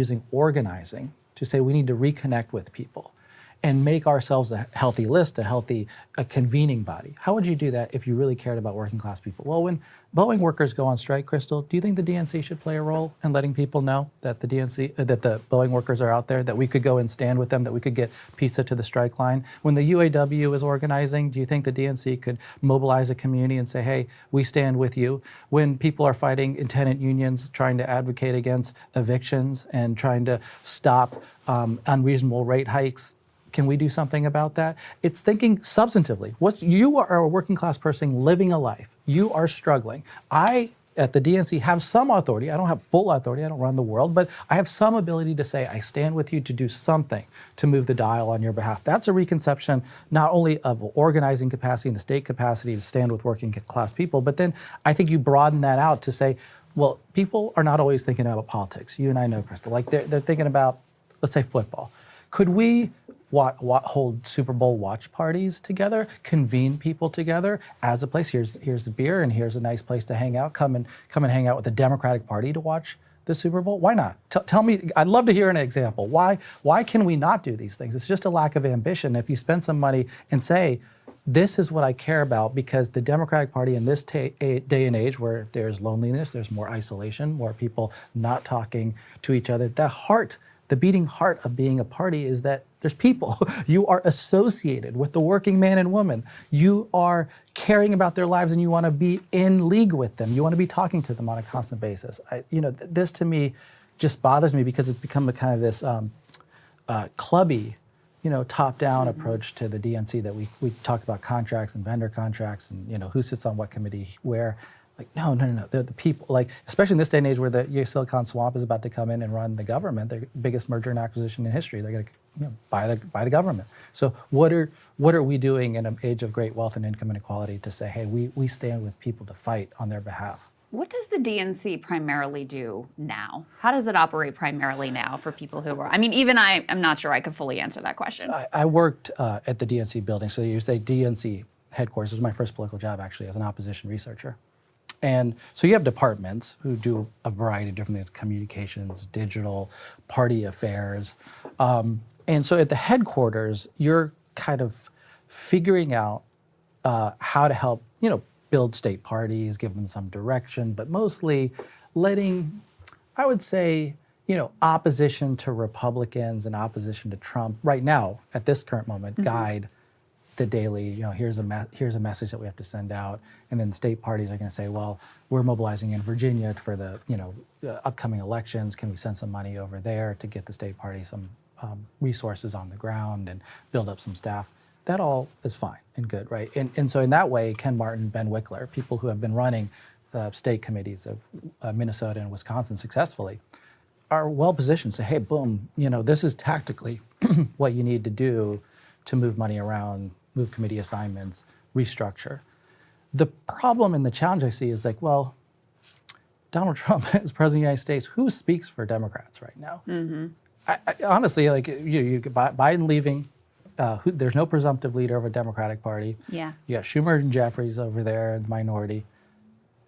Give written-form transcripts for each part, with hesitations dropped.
using organizing to say we need to reconnect with people and make ourselves a healthy list, a convening body. How would you do that if you really cared about working class people? Well, when Boeing workers go on strike, Crystal, do you think the DNC should play a role in letting people know that the Boeing workers are out there, that we could go and stand with them, that we could get pizza to the strike line? When the UAW is organizing, do you think the DNC could mobilize a community and say, hey, we stand with you? When people are fighting in tenant unions, trying to advocate against evictions and trying to stop unreasonable rate hikes, can we do something about that? It's thinking substantively. You are a working class person living a life. You are struggling. I, at the DNC, have some authority. I don't have full authority. I don't run the world, but I have some ability to say, I stand with you to do something to move the dial on your behalf. That's a reconception not only of organizing capacity and the state capacity to stand with working class people, but then I think you broaden that out to say, well, people are not always thinking about politics. You and I know, Crystal. Like they're thinking about, let's say, football. Could we hold Super Bowl watch parties together, convene people together as a place? Here's the beer and here's a nice place to hang out. Come and hang out with the Democratic Party to watch the Super Bowl. Why not? Tell me. I'd love to hear an example. Why can we not do these things? It's just a lack of ambition. If you spend some money and say, this is what I care about, because the Democratic Party in this day and age where there's loneliness, there's more isolation, more people not talking to each other, the beating heart of being a party is that there's people. You are associated with the working man and woman. You are caring about their lives and you want to be in league with them. You want to be talking to them on a constant basis. This to me just bothers me because it's become a kind of this clubby, top-down approach to the DNC that we talk about contracts and vendor contracts and who sits on what committee where. Like, no. They're the people, like, especially in this day and age where the Silicon Swamp is about to come in and run the government, the biggest merger and acquisition in history. They're going to buy the government. So what are we doing in an age of great wealth and income inequality to say, hey, we stand with people to fight on their behalf? What does the DNC primarily do now? How does it operate primarily now for people who are, even I'm not sure I could fully answer that question. I worked at the DNC building. So you say DNC headquarters. This was my first political job, actually, as an opposition researcher. And so you have departments who do a variety of different things: communications, digital, party affairs. And so at the headquarters, you're kind of figuring out how to help, build state parties, give them some direction, but mostly letting, I would say, opposition to Republicans and opposition to Trump right now, at this current moment, guide the daily, here's a message that we have to send out. And then state parties are going to say, well, we're mobilizing in Virginia for the, upcoming elections. Can we send some money over there to get the state party some resources on the ground and build up some staff? That all is fine and good, right? And so in that way, Ken Martin, Ben Wickler, people who have been running state committees of Minnesota and Wisconsin successfully, are well positioned to say, hey, boom, this is tactically what you need to do to move money around, move committee assignments, restructure. The problem and the challenge I see is like, well, Donald Trump is president of the United States. Who speaks for Democrats right now? I honestly, like you Biden leaving, there's no presumptive leader of a Democratic Party. Yeah. You got Schumer and Jeffries over there in the minority.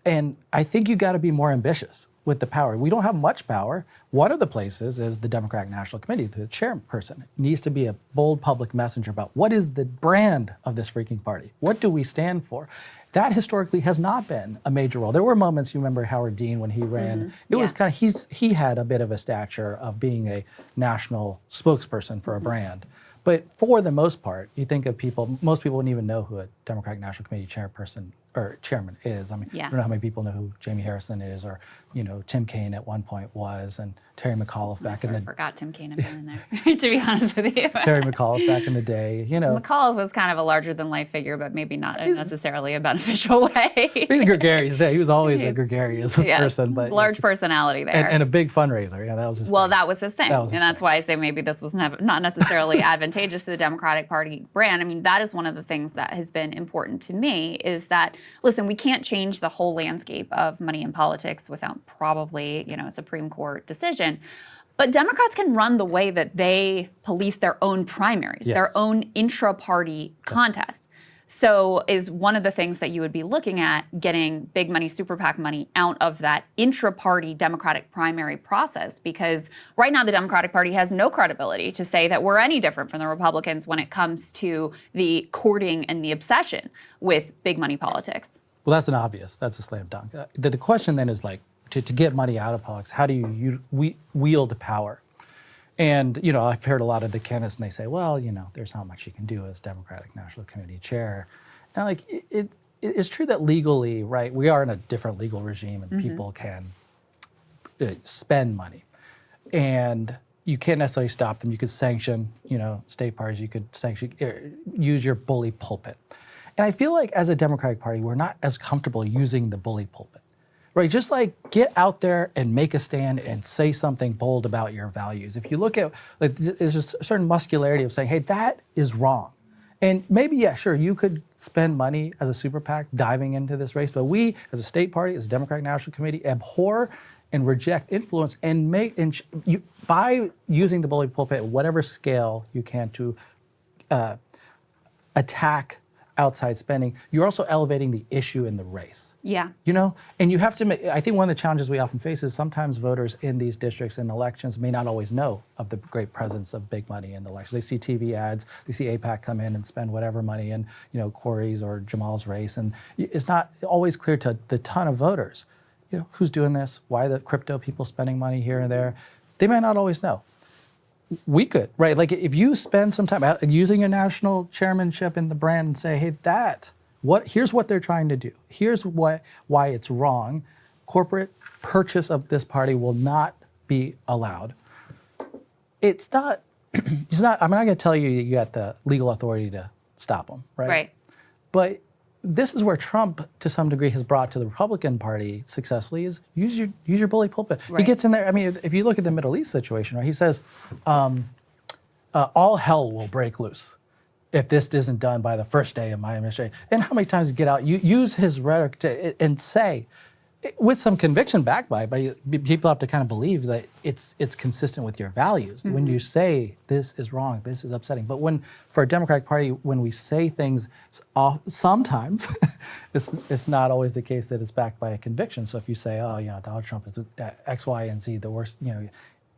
And I think you got to be more ambitious with the power. We don't have much power. One of the places is the Democratic National Committee. The chairperson needs to be a bold public messenger about what is the brand of this freaking party? What do we stand for? That historically has not been a major role. There were moments, you remember Howard Dean when he ran, it was kind of, he had a bit of a stature of being a national spokesperson for a brand. But for the most part, you think of people, most people wouldn't even know who a Democratic National Committee chairperson or chairman is. I mean, I don't know how many people know who Jamie Harrison is, or Tim Kaine at one point was, and Terry McAuliffe back in the. I forgot Tim Kaine had been in there. To be honest with you, Terry McAuliffe back in the day, McAuliffe was kind of a larger than life figure, but maybe not necessarily a beneficial way. He's gregarious. Yeah, he was always a gregarious person, but large personality there, and a big fundraiser. Yeah, that was his. Well, thing. that was his thing, that's why I say maybe this was not necessarily advantageous to the Democratic Party brand. I mean, that is one of the things that has been important to me is that, listen, we can't change the whole landscape of money in politics without probably, a Supreme Court decision. But Democrats can run the way that they police their own primaries, their own intra-party contests. So is one of the things that you would be looking at getting big money, super PAC money out of that intra-party Democratic primary process? Because right now the Democratic Party has no credibility to say that we're any different from the Republicans when it comes to the courting and the obsession with big money politics. Well, that's a slam dunk. The question then is like, to get money out of politics, how do you wield power? And, I've heard a lot of the candidates and they say, well, there's not much you can do as Democratic National Committee chair. And like, it's true that legally, right, we are in a different legal regime and people can spend money. And you can't necessarily stop them. You could sanction, state parties, you could use your bully pulpit. And I feel like as a Democratic Party, we're not as comfortable using the bully pulpit. Right, just like get out there and make a stand and say something bold about your values. If you look at, like, there's just a certain muscularity of saying, hey, that is wrong. And maybe, yeah, sure, you could spend money as a super PAC diving into this race, but we, as a state party, as a Democratic National Committee, abhor and reject influence and by using the bully pulpit at whatever scale you can to attack outside spending, you're also elevating the issue in the race. Yeah. And you have to make, I think one of the challenges we often face is sometimes voters in these districts and elections may not always know of the great presence of big money in the election. They see TV ads, they see AIPAC come in and spend whatever money in, Corey's or Jamal's race. And it's not always clear to the ton of voters, who's doing this, why the crypto people spending money here and there. They may not always know. We could, right? Like if you spend some time using your national chairmanship in the brand and say, hey, here's what they're trying to do. Here's why it's wrong. Corporate purchase of this party will not be allowed. I'm not going to tell you you got the legal authority to stop them, right? Right. But this is where Trump, to some degree, has brought to the Republican Party successfully is use your bully pulpit. Right. He gets in there. I mean, if you look at the Middle East situation, right? He says, all hell will break loose if this isn't done by the first day of my administration. And how many times you get out, you use his rhetoric and say, with some conviction backed by people have to kind of believe that it's consistent with your values. When you say this is wrong, this is upsetting. But for a Democratic Party, when we say things, sometimes it's not always the case that it's backed by a conviction. So if you say, Donald Trump is X, Y, and Z, the worst,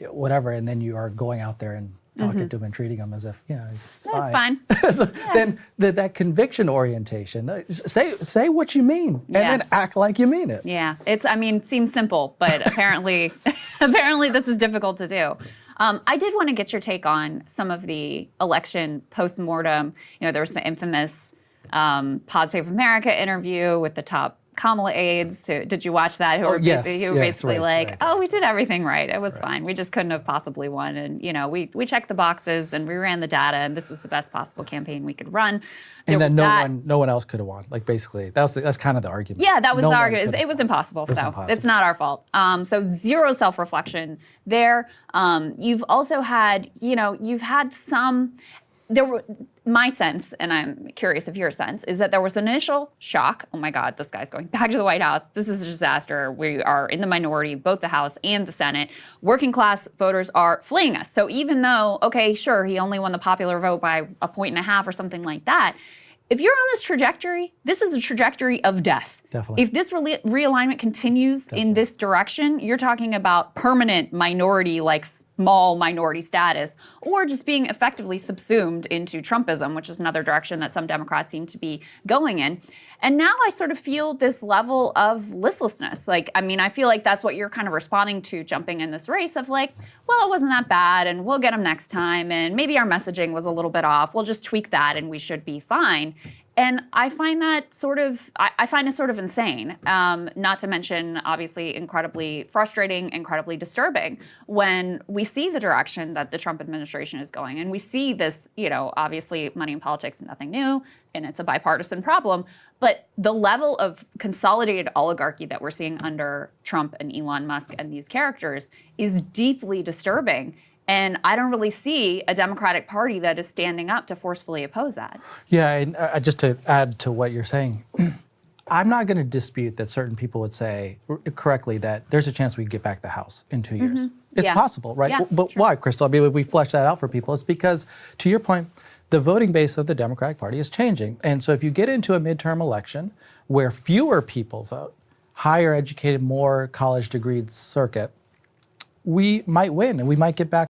whatever, and then you are going out there and talking to him and treating him as if, it's fine. So then that conviction orientation, say what you mean and then act like you mean it. Yeah, it seems simple, but apparently this is difficult to do. I did want to get your take on some of the election postmortem. There was the infamous Pod Save America interview with the top Kamala aides. Did you watch that? Who were basically like, oh, we did everything right. It was fine. We just couldn't have possibly won. And, we checked the boxes and we ran the data and this was the best possible campaign we could run. And then no one else could have won. Like basically, that's kind of the argument. Yeah, that was the argument. It was impossible. It's not our fault. So zero self-reflection there. You've also had, my sense, and I'm curious of your sense, is that there was an initial shock. Oh my God, this guy's going back to the White House. This is a disaster. We are in the minority, both the House and the Senate. Working class voters are fleeing us. So even though, okay, sure, he only won the popular vote by 1.5 points or something like that, if you're on this trajectory, this is a trajectory of death. Definitely. If this realignment continues in this direction, you're talking about permanent minority, like small minority status, or just being effectively subsumed into Trumpism, which is another direction that some Democrats seem to be going in. And now I sort of feel this level of listlessness. I feel like that's what you're kind of responding to, jumping in this race of like, well, it wasn't that bad and we'll get them next time. And maybe our messaging was a little bit off. We'll just tweak that and we should be fine. And I find that I find it sort of insane, not to mention obviously incredibly frustrating, incredibly disturbing when we see the direction that the Trump administration is going. And we see this, obviously money in politics is nothing new and it's a bipartisan problem. But the level of consolidated oligarchy that we're seeing under Trump and Elon Musk and these characters is deeply disturbing. And I don't really see a Democratic Party that is standing up to forcefully oppose that. Yeah, and just to add to what you're saying, I'm not going to dispute that certain people would say correctly that there's a chance we get back the House in 2 years. It's possible, right? Yeah, but why, Crystal? If we flesh that out for people, it's because, to your point, the voting base of the Democratic Party is changing. And so if you get into a midterm election where fewer people vote, higher educated, more college degreed circuit, we might win and we might get back